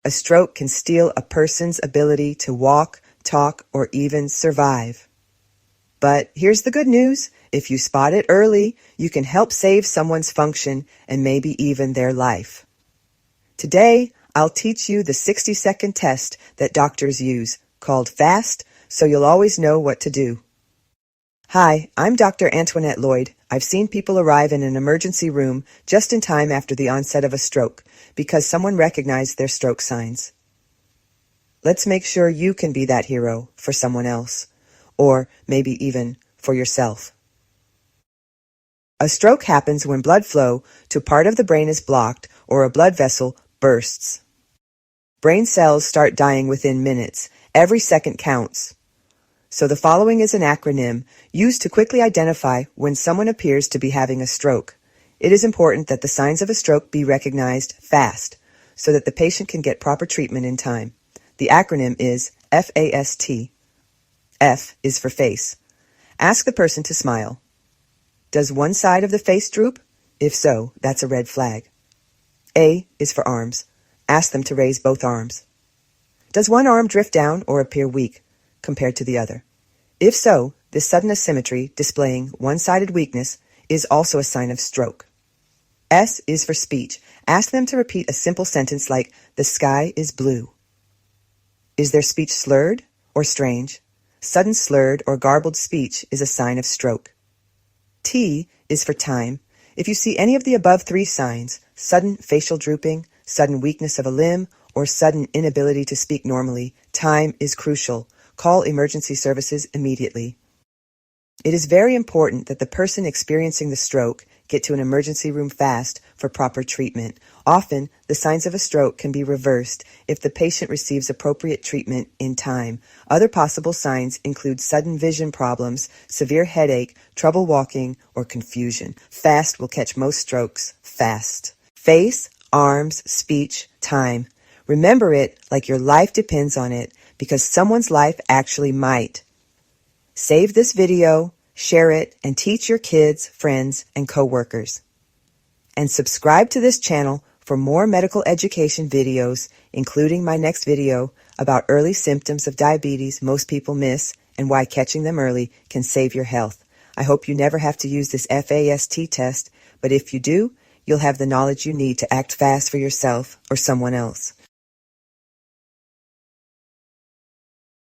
A stroke can steal a person's ability to walk, talk, or even survive. But here's the good news. If you spot it early, you can help save someone's function and maybe even their life. Today, I'll teach you the 60-second test that doctors use, called FAST, so you'll always know what to do. Hi, I'm Dr. Antoinette Lloyd. I've seen people arrive in an emergency room just in time after the onset of a stroke because someone recognized their stroke signs. Let's make sure you can be that hero for someone else, or maybe even for yourself. A stroke happens when blood flow to part of the brain is blocked or a blood vessel bursts. Brain cells start dying within minutes. Every second counts. So the following is an acronym used to quickly identify when someone appears to be having a stroke. It is important that the signs of a stroke be recognized fast so that the patient can get proper treatment in time. The acronym is FAST. F is for face. Ask the person to smile. Does one side of the face droop? If so, that's a red flag. A is for arms. Ask them to raise both arms. Does one arm drift down or appear weak compared to the other? If so, this sudden asymmetry displaying one-sided weakness is also a sign of stroke. S is for speech. Ask them to repeat a simple sentence like, "The sky is blue." Is their speech slurred or strange? Sudden slurred or garbled speech is a sign of stroke. T is for time. If you see any of the above three signs, sudden facial drooping, sudden weakness of a limb, or sudden inability to speak normally, time is crucial. Call emergency services immediately. It is very important that the person experiencing the stroke get to an emergency room fast for proper treatment. Often, the signs of a stroke can be reversed if the patient receives appropriate treatment in time. Other possible signs include sudden vision problems, severe headache, trouble walking, or confusion. FAST will catch most strokes fast. Face, arms, speech, time. Remember it like your life depends on it, because someone's life actually might. Save this video, share it, and teach your kids, friends, and coworkers. And subscribe to this channel for more medical education videos, including my next video about early symptoms of diabetes most people miss and why catching them early can save your health. I hope you never have to use this FAST test, but if you do, you'll have the knowledge you need to act fast for yourself or someone else.